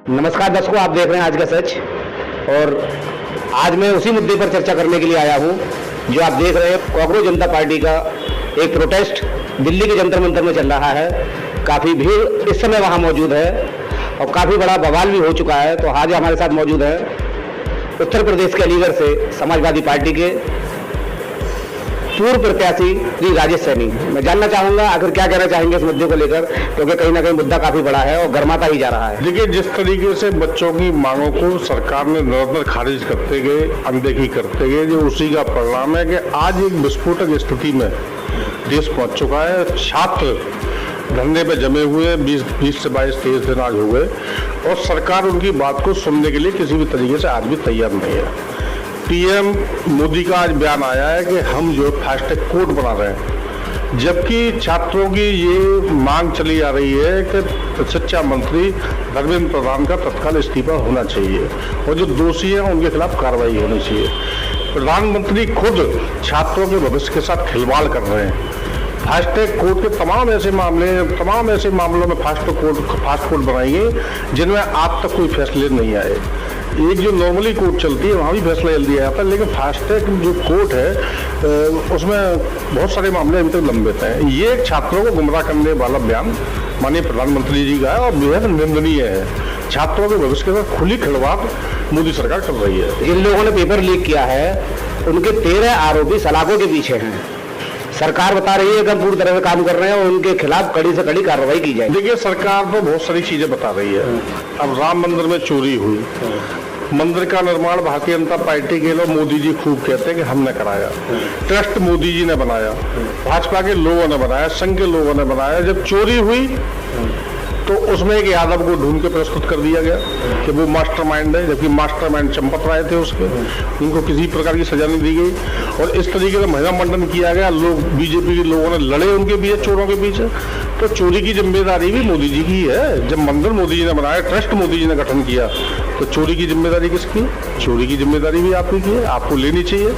नमस्कार दर्शकों, आप देख रहे हैं आज का सच। और आज मैं उसी मुद्दे पर चर्चा करने के लिए आया हूं जो आप देख रहे हैं। कॉकरोच जनता पार्टी का एक प्रोटेस्ट दिल्ली के जंतर मंतर में चल रहा है। काफ़ी भीड़ इस समय वहां मौजूद है और काफ़ी बड़ा बवाल भी हो चुका है। तो आज हमारे साथ मौजूद है उत्तर प्रदेश के अलीगढ़ से समाजवादी पार्टी के पूर्व प्रत्याशी श्री राजेश सैनी। मैं जानना चाहूंगा आखिर क्या कहना चाहेंगे इस मुद्दे को लेकर, क्योंकि कहीं ना कहीं मुद्दा काफी बड़ा है और गर्माता ही जा रहा है। देखिए, जिस तरीके से बच्चों की मांगों को सरकार ने निरंतर खारिज करते गए, अनदेखी करते गए, जो उसी का परिणाम है कि आज एक विस्फोटक स्थिति में देश पहुंच चुका है। छात्र धरने पे जमे हुए 20 से 22-23 दिन आज हो गए और सरकार उनकी बात को सुनने के लिए किसी भी तरीके से आज भी तैयार नहीं है। पीएम मोदी का आज बयान आया है कि हम जो फास्टैग कोड बना रहे हैं, जबकि छात्रों की ये मांग चली आ रही है कि शिक्षा मंत्री धर्मेंद्र प्रधान का तत्काल इस्तीफा होना चाहिए और जो दोषी हैं उनके खिलाफ कार्रवाई होनी चाहिए। प्रधानमंत्री खुद छात्रों के भविष्य के साथ खिलवाड़ कर रहे हैं। फास्टैग कोड के तमाम ऐसे मामलों में फास्ट कोड बनाएंगे जिनमें आज तक कोई फैसले नहीं आए। एक जो नॉर्मली कोर्ट चलती है वहाँ भी फैसला जल्दी आता है, लेकिन फास्टैग जो कोर्ट है उसमें बहुत सारे मामले अभी तक लंबित हैं। ये एक छात्रों को गुमराह करने वाला बयान माननीय प्रधानमंत्री जी का है और बेहद निंदनीय है। छात्रों के भविष्य के साथ खुली खिलवाड़ मोदी सरकार कर रही है। जिन लोगों ने पेपर लीक किया है उनके 13 आरोपी सलाखों के पीछे हैं। सरकार बता रही है कि हम पूरी तरह से काम कर रहे हैं और उनके खिलाफ कड़ी से कड़ी कार्रवाई की जाए। देखिए, सरकार तो बहुत सारी चीजें बता रही है। अब राम मंदिर में चोरी हुई, मंदिर का निर्माण भारतीय जनता पार्टी के लोग, मोदी जी खूब कहते हैं कि हमने कराया। ट्रस्ट मोदी जी ने बनाया, भाजपा के लोगों ने बनाया, संघ के लोगों ने बनाया। जब चोरी हुई तो उसमें एक यादव को ढूंढ के प्रस्तुत कर दिया गया कि वो मास्टरमाइंड है, जबकि मास्टरमाइंड चंपत राय थे उसके। उनको किसी प्रकार की सजा नहीं दी गई और इस तरीके से महिला मंडन किया गया। लोग, बीजेपी के लोगों ने लड़े उनके पीछे, चोरों के पीछे। तो चोरी की जिम्मेदारी भी मोदी जी की है। जब मंदिर मोदी जी ने बनाया, ट्रस्ट मोदी जी ने गठन किया, तो चोरी की जिम्मेदारी किसकी? चोरी की जिम्मेदारी भी आपकी की है, आपको लेनी चाहिए।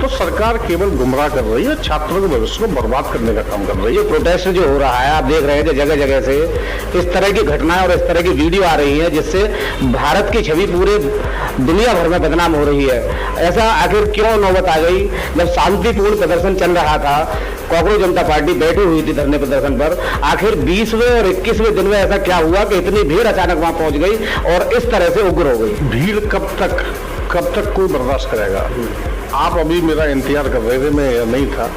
तो सरकार केवल गुमराह कर रही है, छात्रों के भविष्य को बर्बाद करने का काम कर रही है। प्रोटेस्ट जो हो रहा है, आप देख रहे हैं कि जगह जगह से इस तरह की घटनाएं और इस तरह की वीडियो आ रही है जिससे भारत की छवि पूरे दुनिया भर में बदनाम हो रही है। ऐसा आखिर क्यों नौबत आ गई? जब शांतिपूर्ण प्रदर्शन चल रहा था, कॉकरोच जनता पार्टी बैठी हुई थी धरने प्रदर्शन पर, आखिर 20वें और 21वें दिन में ऐसा क्या हुआ कि इतनी भीड़ अचानक वहां पहुंच गई और इस तरह से उग्र हो गई? भीड़ कब तक कोई बर्दाश्त करेगा? आप अभी मेरा इंतजार कर रहे थे, मैं नहीं था।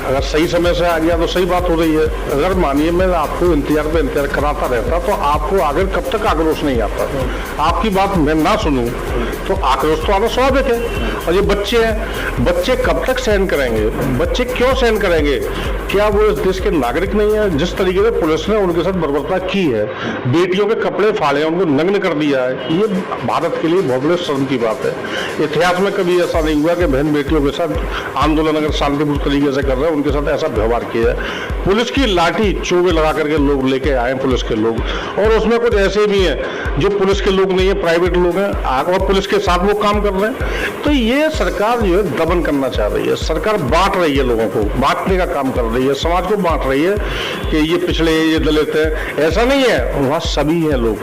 अगर सही समय से आ गया तो सही बात हो रही है। अगर मानिए मैं आपको इंतजार कराता रहता तो आपको आगे कब तक आक्रोश नहीं आता? आपकी बात मैं ना सुनूं तो आक्रोश तो आना स्वाभाविक है। और ये बच्चे हैं, बच्चे कब तक सहन करेंगे? बच्चे क्यों सहन करेंगे? क्या वो इस देश के नागरिक नहीं है? जिस तरीके से पुलिस ने उनके साथ बर्बरता की है, बेटियों के कपड़े फाड़े, उनको नग्न कर दिया है, ये भारत के लिए बहुत बड़े शर्म की बात है। इतिहास में कभी ऐसा नहीं हुआ कि बहन बेटियों के साथ आंदोलन अगर शांतिपूर्ण तरीके से कर रहे हैं उनके साथ ऐसा व्यवहार किया है। पुलिस की लाठी चोगे लगा करके लोग लेके आए, पुलिस के लोग, और उसमें कुछ ऐसे भी हैं जो पुलिस के लोग नहीं है, प्राइवेट लोग हैं और पुलिस के साथ वो काम कर रहे हैं। तो ये सरकार जो है दमन करना चाह रही है। सरकार बांट रही है, लोगों को बांटने का काम कर रही है, समाज को बांट रही है कि ये पिछड़े, ये दलित है। ऐसा नहीं है, वहाँ सभी हैं लोग,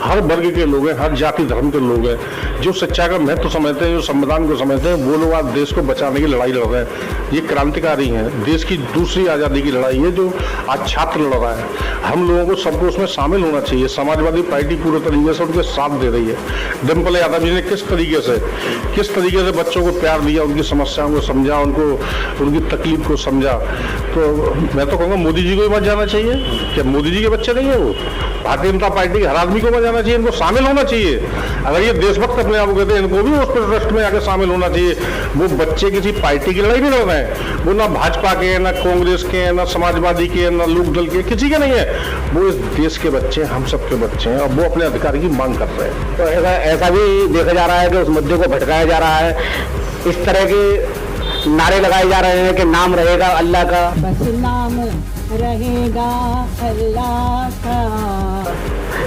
हर वर्ग के लोग हैं, हर जाति धर्म के लोग हैं जो शिक्षा का महत्व समझते हैं, जो संविधान को समझते हैं। वो लोग आज देश को बचाने की लड़ाई लड़ रहे हैं। ये क्रांतिकारी हैं, देश की दूसरी आज़ादी की लड़ाई है जो आज छात्र लड़ रहा है। हम लोगों को सबको उसमें शामिल होना चाहिए। समाजवादी पार्टी पूरे तरीके से उनके साथ दे रही है। डिम्पल यादव जी ने किस तरीके से बच्चों को प्यार दिया, उनकी समस्याओं को समझा, उनकी तकलीफ को समझा। तो मैं तो कहूँगा मोदी जी को भी मत जाना चाहिए। क्या मोदी जी के बच्चे नहीं है वो? भारतीय जनता पार्टी के हर आदमी को मत जाना चाहिए, इनको शामिल होना चाहिए। अगर ये देशभक्त अपने आप को कहते हैं, इनको भी उस ट्रस्ट में आकर शामिल होना चाहिए। वो बच्चे किसी पार्टी की लड़ाई नहीं लड़ रहे हैं, वो ना भाजपा के, ना कांग्रेस के, ना समाजवादी के, ना लोकदल के, किसी के नहीं है। वो इस देश के बच्चे, हम सबके बच्चे हैं और वो अपने अधिकार की मांग कर रहे हैं। तो ऐसा भी देखा जा रहा है कि उस मुद्दे को भटकाया जा रहा है। इस तरह के नारे लगाए जा रहे हैं कि नाम रहेगा अल्लाह का, बस नाम रहेगा अल्लाह का।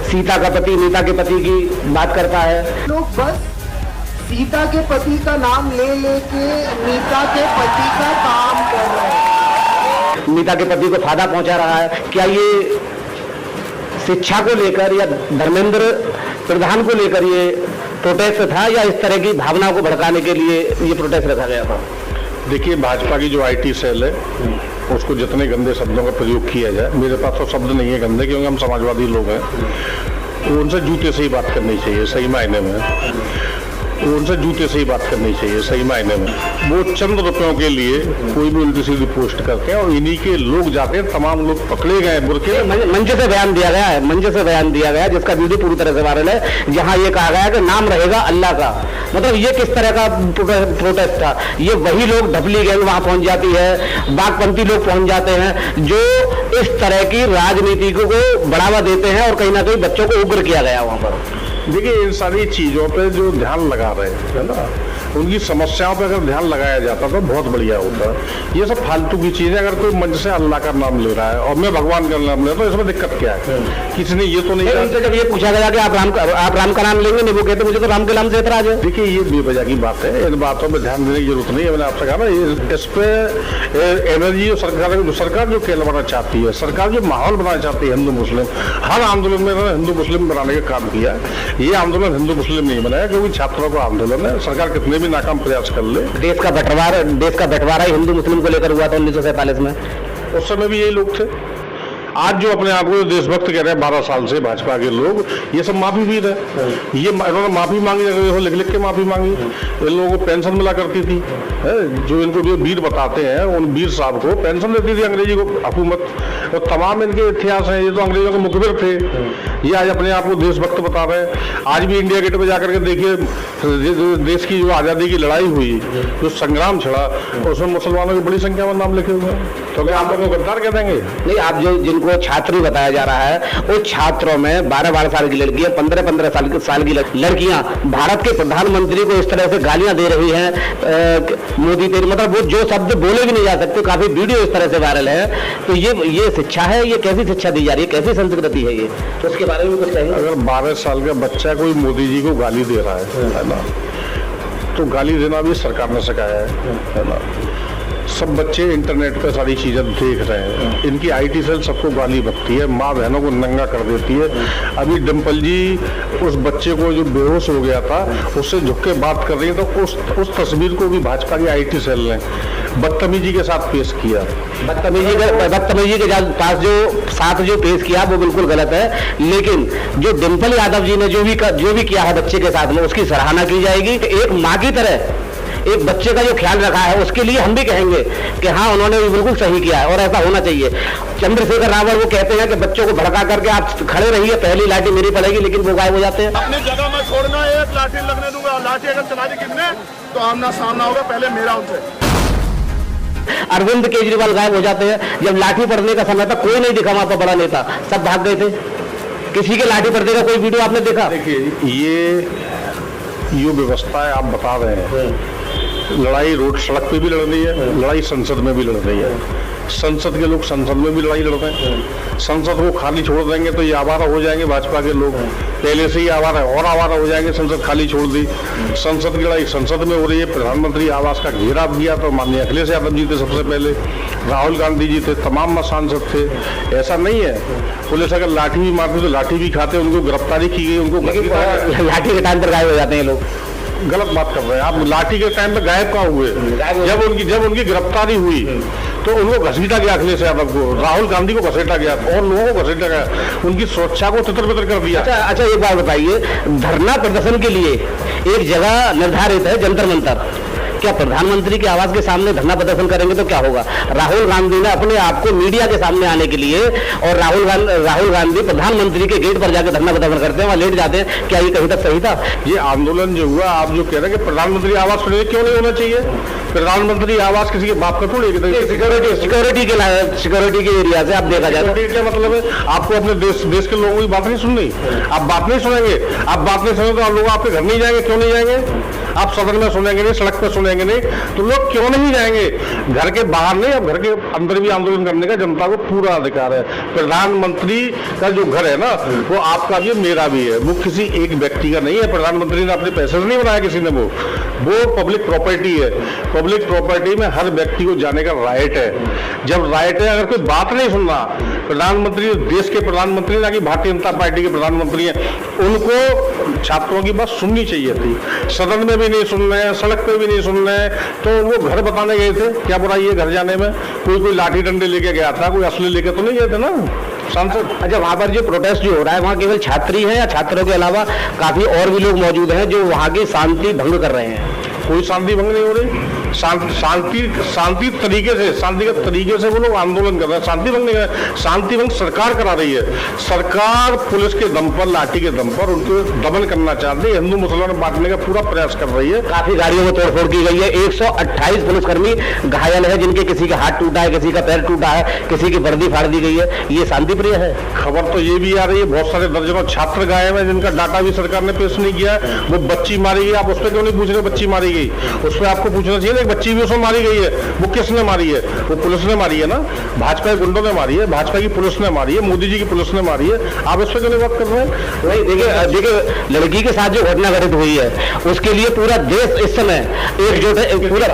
सीता का पति नीता के पति की बात करता है। लोग बस सीता के पति का नाम ले लेके नीता के पति का काम कर रहे हैं। नीता के पति को फायदा पहुंचा रहा है। क्या ये शिक्षा को लेकर या धर्मेंद्र प्रधान को लेकर ये प्रोटेस्ट था या इस तरह की भावना को भड़काने के लिए ये प्रोटेस्ट रखा गया था? देखिए, भाजपा की जो IT सेल है उसको जितने गंदे शब्दों का प्रयोग किया जाए, मेरे पास तो शब्द नहीं है गंदे, क्योंकि हम समाजवादी लोग हैं, तो उनसे जूते से ही बात करनी चाहिए सही मायने में। उनसे जूते से ही बात करनी चाहिए सही मायने में। वो चंद रुपयों के लिए कोई भी उल्टी सीधी पोस्ट करते हैं और इन्हीं के लोग जाते हैं, तमाम लोग पकड़े गए बुरके। मंच से बयान दिया गया है, मंच से बयान दिया गया जिसका वीडियो पूरी तरह से वायरल है, जहां ये कहा गया कि नाम रहेगा अल्लाह का। मतलब ये किस तरह का प्रोटेस्ट था? ये वही लोग, ढपली गैंग वहां पहुंच जाती है, बागपंथी लोग पहुंच जाते हैं जो इस तरह की राजनीति को बढ़ावा देते हैं और कहीं ना कहीं बच्चों को उग्र किया गया वहां पर। देखिए, इन सारी चीज़ों पे जो ध्यान लगा रहे हैं, है ना, उनकी समस्याओं पे अगर ध्यान लगाया जाता तो बहुत बढ़िया होता। ये सब फालतू की चीज़ें, अगर कोई मंच से अल्लाह का नाम ले रहा है और मैं भगवान का नाम ले रहा हूँ, तो इसमें दिक्कत क्या है? किसी ने ये तो नहीं कहा। जब ये पूछा गया कि आप राम का नाम लेंगे, नहीं, वो कहते मुझे तो राम के नाम से एतराज है। देखिए, ये बेवजह की बात है, इन बातों पर ध्यान देने की जरूरत नहीं है। मैंने आपसे कहा ना, इस पे एनर्जी सरकार जो खेल बनाना चाहती है, सरकार जो माहौल बनाना चाहती है हिंदू मुस्लिम, हर आंदोलन में हिंदू मुस्लिम बनाने का काम किया। ये आंदोलन हिंदू मुस्लिम नहीं बनाया, क्योंकि छात्रों का आंदोलन है। सरकार कितने भी नाकाम प्रयास कर ले। देश का बंटवारा ही हिंदू मुस्लिम को लेकर हुआ था 1947 में। उस समय भी यही लोग थे। आज जो अपने आप को देशभक्त कह रहे हैं 12 साल से भाजपा के लोग, ये सब माफी वीर है। ये इन्होंने माफी मांगी, लिख लिख के माफी मांगी। इन लोगों को पेंशन मिला करती थी, जो इनको जो वीर बताते हैं उन वीर साहब को पेंशन देती थी अंग्रेजी को हुकूमत। तो तमाम इनके इतिहास हैं, ये तो अंग्रेजों के मुखबिर थे। ये आज अपने आप को देशभक्त बता रहे हैं। आज भी इंडिया गेट पे जाकर के देखिए, देश की जो आज़ादी की लड़ाई हुई, जो संग्राम छिड़ा, उसमें मुसलमानों की बड़ी संख्या में नाम लिखे हुए हैं। तो क्या आप लोगों को गद्दार कह देंगे? नहीं, आप जिनको छात्री बताया जा रहा है, वो छात्रों में 12-12 साल की लड़कियां, 15-15 साल की लड़कियां भारत के प्रधानमंत्री को इस तरह से गालियां दे रही हैं, मोदी तेरी, मतलब वो जो शब्द बोले भी नहीं जा सकते, काफी वीडियो इस तरह से वायरल है। तो ये शिक्षा है, ये कैसी शिक्षा दी जा रही है, कैसी संस्कृति है ये? तो उसके बारे में कुछ कहेंगे? अगर 12 साल का बच्चा कोई मोदी जी को गाली दे रहा है ना, तो गाली देना भी सरकार ने सिखाया है ना। सब बच्चे इंटरनेट पे सारी चीज़ें देख रहे हैं। इनकी IT सेल सबको गाली बकती है, माँ बहनों को नंगा कर देती है। अभी डिम्पल जी उस बच्चे को जो बेहोश हो गया था, उससे झुक के बात कर रही है, तो उस तस्वीर को भी भाजपा की IT सेल ने बदतमीजी के साथ पेश किया। बदतमीजी के साथ जो पेश किया वो बिल्कुल गलत है। लेकिन जो डिम्पल यादव जी ने जो भी किया है बच्चे के साथ में, उसकी सराहना की जाएगी। एक माँ की तरह एक बच्चे का जो ख्याल रखा है, उसके लिए हम भी कहेंगे कि हाँ, उन्होंने बिल्कुल सही किया है और ऐसा होना चाहिए। चंद्रशेखर रावत वो कहते हैं कि बच्चों को भड़का करके आप खड़े रहिए, पहली लाठी मेरी पड़ेगी, लेकिन वो गायब हो जाते हैं। अपनी जगह में छोड़ना, एक लाठी लगने दूंगा। लाठी अगर चला दी किसने, तो आमना सामना होगा, पहले मेरा उनसे। अरविंद केजरीवाल गायब हो जाते हैं। जब लाठी पड़ने का समय था, कोई नहीं दिखा वहां पर बड़ा नेता, सब भाग गए थे। किसी के लाठी पड़ने का कोई वीडियो आपने देखा? देखिए, ये व्यवस्था है, आप बता रहे हैं। लड़ाई रोड सड़क पे भी लड़ रही है, लड़ाई संसद में भी लड़ रही है। संसद के लोग संसद में भी लड़ाई लड़ रहे हैं। संसद को खाली छोड़ देंगे तो ये आवारा हो जाएंगे भाजपा के लोग, पहले से ही आवारा है और आवारा हो जाएंगे। संसद खाली छोड़ दी, संसद की लड़ाई संसद में हो रही है। प्रधानमंत्री आवास का घेराव किया तो माननीय अखिलेश यादव जी थे सबसे पहले, राहुल गांधी जी थे, तमाम सांसद थे। ऐसा नहीं है, पुलिस अगर लाठी भी मारती तो लाठी भी खाते, उनको गिरफ्तारी की गई, उनको लाठी के टाइम पर गायब हो जाते हैं लोग। गलत बात कर रहे हैं आप। लाठी के टाइम पे गायब कहाँ हुए? जब उनकी गिरफ्तारी हुई तो उनको घसीटा गया, अखिलेश यादव को, राहुल गांधी को घसीटा गया और लोगों को घसीटा गया, उनकी सुरक्षा को तितर-बितर कर दिया। अच्छा, एक बात बताइए, धरना प्रदर्शन के लिए एक जगह निर्धारित है, जंतर मंतर। क्या प्रधानमंत्री के आवास के सामने धरना प्रदर्शन करेंगे तो क्या होगा? राहुल गांधी ने अपने आप को मीडिया के सामने आने के लिए, और राहुल गांधी प्रधानमंत्री के गेट पर जाकर धरना प्रदर्शन करते हैं, वहां लेट जाते हैं। क्या ये कहीं तक सही था? ये आंदोलन जो हुआ, आप जो कह रहे हैं कि प्रधानमंत्री आवास क्यों नहीं होना चाहिए? प्रधानमंत्री आवास किसी के बाप का थोड़ी, सिक्योरिटी के एरिया से आप देखा जाए। क्या मतलब है? आपको अपने देश के लोगों की बात नहीं सुननी? आप बात नहीं सुनेंगे, आप बात नहीं सुनेंगे तो लोग आपके घर नहीं जाएंगे। क्यों नहीं जाएंगे? आप सदन में सुनेंगे नहीं, सड़क पर सुनेंगे नहीं, तो लोग क्यों नहीं जाएंगे? घर के बाहर नहीं, अब घर के अंदर भी आंदोलन करने का जनता को पूरा अधिकार है। प्रधानमंत्री का जो घर है ना, वो आपका भी है, मेरा भी है, वो किसी एक व्यक्ति का नहीं है। प्रधानमंत्री ने अपने पैसे से नहीं बनाया किसी ने, वो पब्लिक प्रॉपर्टी है। पब्लिक प्रॉपर्टी में हर व्यक्ति को जाने का राइट है। जब राइट है, अगर कोई बात नहीं सुनना, प्रधानमंत्री देश के प्रधानमंत्री ना कि भारतीय जनता पार्टी के प्रधानमंत्री हैं, उनको छात्रों की बात सुननी चाहिए थी। सदन में भी नहीं सुन रहे हैं, सड़क पे भी नहीं सुन रहे हैं, तो वो घर बताने गए थे, क्या बुराई है घर जाने में? कोई लाठी डंडे लेके गया था, कोई असली लेके तो नहीं गए थे ना सांसद। अच्छा, वहाँ पर जो प्रोटेस्ट जो हो रहा है, वहाँ केवल छात्र ही है या छात्रों के अलावा काफी और भी लोग मौजूद हैं जो वहाँ की शांति भंग कर रहे हैं? कोई शांति भंग नहीं हो रही। शांति तरीके से वो लोग आंदोलन कर रहे हैं, शांति भंग नहीं कर रहे। शांति भंग सरकार करा रही है। सरकार पुलिस के दम पर, लाठी के दम पर उनको दमन करना चाहती है, हिंदू मुसलमान बांटने का पूरा प्रयास कर रही है। काफी गाड़ियों में तोड़फोड़ की गई है। 128 पुलिसकर्मी घायल है, जिनके किसी का हाथ टूटा है, किसी का पैर टूटा है, किसी की वर्दी फाड़ दी गई है। ये शांति प्रिय है? खबर तो ये भी आ रही है, बहुत सारे दर्जनों छात्र गायब हैं, जिनका डाटा भी सरकार ने पेश नहीं किया है। वो बच्ची मारी गई, आप उस पर क्यों नहीं पूछ रहे? बच्ची मारी गई, उस पर आपको पूछना चाहिए। एक बच्ची भी उसमें मारी गई है, वो किसने मारी है? वो पुलिस ने मारी है ना, भाजपा के गुंडों ने मारी है, भाजपा की पुलिस ने मारी है, मोदी जी की पुलिस ने मारी है। आप इस पर क्यों नहीं बात कर रहे हैं? वही देखिए, लड़की के साथ जो घटना घटित हुई है, उसके लिए पूरा देश इस समय एकजुट है। पूरा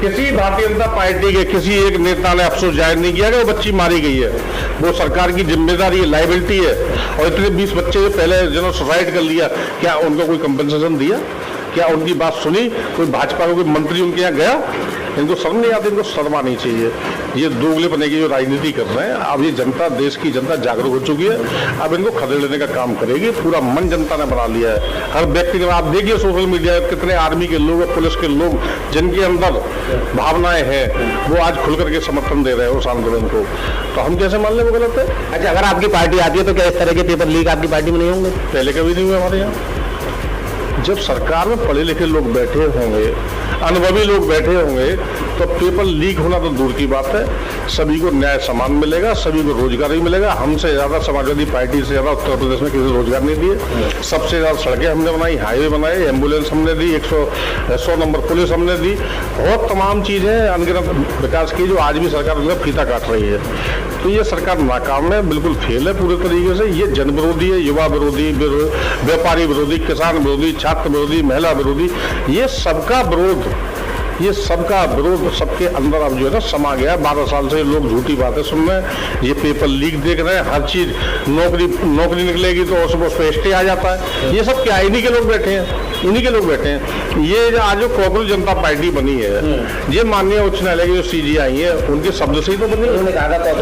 किसी भारतीय जनता पार्टी के किसी एक नेता ने अफसोस जाहिर नहीं किया कि वो बच्ची मारी गई है। वो सरकार की जिम्मेदारी है, लाइबिलिटी है। और इतने 20 बच्चे पहले जिन्होंने सुसाइड कर लिया, क्या उनको कोई कंपनसेशन दिया? क्या उनकी बात सुनी? कोई भाजपा का कोई मंत्री उनके यहाँ गया? इनको शर्म नहीं आती, इनको शर्म आनी चाहिए। ये दोगलेपने की जो राजनीति कर रहे हैं, अब ये जनता, देश की जनता जागरूक हो चुकी है, अब इनको खदेड़ने का काम करेगी। पूरा मन जनता ने बना लिया है। हर व्यक्ति ने, आप देखिए सोशल मीडिया पर कितने आर्मी के लोग, पुलिस के लोग, जिनके अंदर भावनाएं हैं, वो आज खुल करके समर्थन दे रहे हैं उस आंदोलन को। तो हम कैसे मान लें वो गलत है? अच्छा, अगर आपकी पार्टी आती है तो क्या इस तरह के पेपर लीक आपकी पार्टी में नहीं होंगे? पहले कभी नहीं हुए हमारे यहाँ। जब सरकार में पढ़े लिखे लोग बैठे होंगे, अनुभवी लोग बैठे होंगे, तो पेपर लीक होना तो दूर की बात है। सभी को न्याय समान मिलेगा, सभी को रोजगार भी मिलेगा। हमसे ज्यादा समाजवादी पार्टी से ज्यादा उत्तर प्रदेश में किसी को रोजगार नहीं दिए। सबसे ज्यादा सड़कें हमने बनाई, हाईवे बनाए, एम्बुलेंस हमने दी, 100 नंबर पुलिस हमने दी, बहुत तमाम चीजें अनगिनत विकास की, जो आज भी सरकार उनका फीता काट रही है। तो ये सरकार नाकाम है, बिल्कुल फेल है पूरे तरीके से। ये जन विरोधी है, युवा विरोधी, व्यापारी विरोधी, किसान विरोधी, छात्र विरोधी, महिला विरोधी, ये सबका विरोध सबके अंदर अब जो है ना समा गया। 12 साल से लोग झूठी बातें सुन रहे हैं, ये पेपर लीक देख रहे हैं, हर चीज नौकरी निकलेगी तो उस पर स्टे आ जाता है। ये सब क्या, इन्हीं के लोग बैठे हैं, ये आज जो कॉकरोच जनता पार्टी बनी है, ये माननीय उच्च न्यायालय की जो CJI है, उनके शब्द से ही तो बनी है।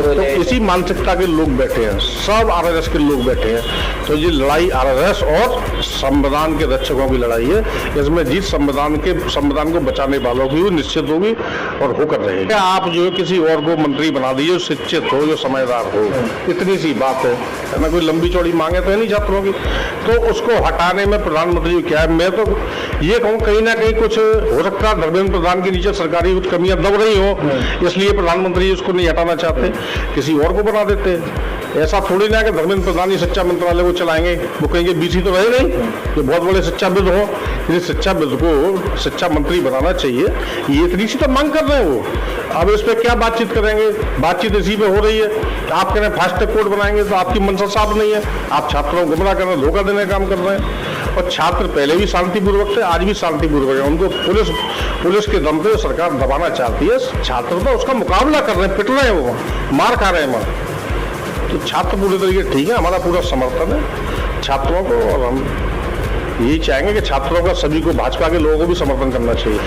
तो इसी मानसिकता के लोग बैठे हैं, सब RSS के लोग बैठे हैं। तो ये लड़ाई RSS और संविधान के रक्षकों की लड़ाई है। इसमें जीत संविधान को बचाने वालों की निश्चित होगी और होकर रहेगी। आप जो है किसी और को मंत्री बना दीजिए, जो शिक्षित हो, जो समझदार हो, इतनी सी बात है ना। कोई लंबी चौड़ी मांगे तो है नहीं छात्रों की, तो उसको हटाने में प्रधानमंत्री क्या है? मैं तो ये कहूँ, कहीं ना कहीं कुछ हो सकता है धर्मेंद्र प्रधान के नीचे सरकारी कुछ कमियां दब रही हो, इसलिए प्रधानमंत्री उसको नहीं हटाना चाहते, किसी और को बना देते। ऐसा थोड़ी ना कि धर्मेंद्र प्रधान ही शिक्षा मंत्रालय को चलाएंगे, वो कहेंगे BC तो रहे नहीं, ये बहुत बड़े शिक्षाविद हो, इस शिक्षाविद को शिक्षा मंत्री बनाना चाहिए, ये इतनी सी तो मांग कर रहे हैं वो। अब इस पर क्या बातचीत करेंगे? बातचीत इसी पे हो रही है। आप कह रहे हैं फास्ट ट्रैक कोर्ट बनाएंगे, तो आपकी मंशा साफ नहीं है, आप छात्रों को गुमराह करने, धोखा देने का काम कर रहे हैं। और छात्र पहले भी शांतिपूर्वक थे, आज भी शांतिपूर्वक है। उनको पुलिस के दम पे सरकार दबाना चाहती है, छात्र तो उसका मुकाबला कर रहे हैं, पिट रहे हैं, वो मार खा रहे हैं वहाँ। तो छात्र पूरे तरीके ठीक है, हमारा पूरा समर्थन है छात्रों को, और हम यही चाहेंगे कि छात्रों का, सभी को, भाजपा के लोगों को भी समर्थन करना चाहिए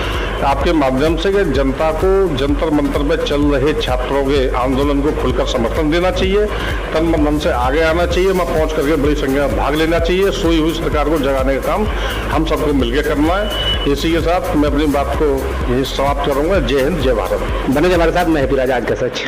आपके माध्यम से, कि जनता को जंतर मंतर में चल रहे छात्रों के आंदोलन को खुलकर समर्थन देना चाहिए, तन मन से आगे आना चाहिए, वहाँ पहुँच करके बड़ी संख्या में भाग लेना चाहिए। सोई हुई सरकार को जगाने का काम हम सबको मिलकर करना है। इसी के साथ मैं अपनी बात को यही समाप्त करूँगा। जय हिंद, जय भारत। बने हमारे साथ, मैं हैप्पी राजा आज का सच।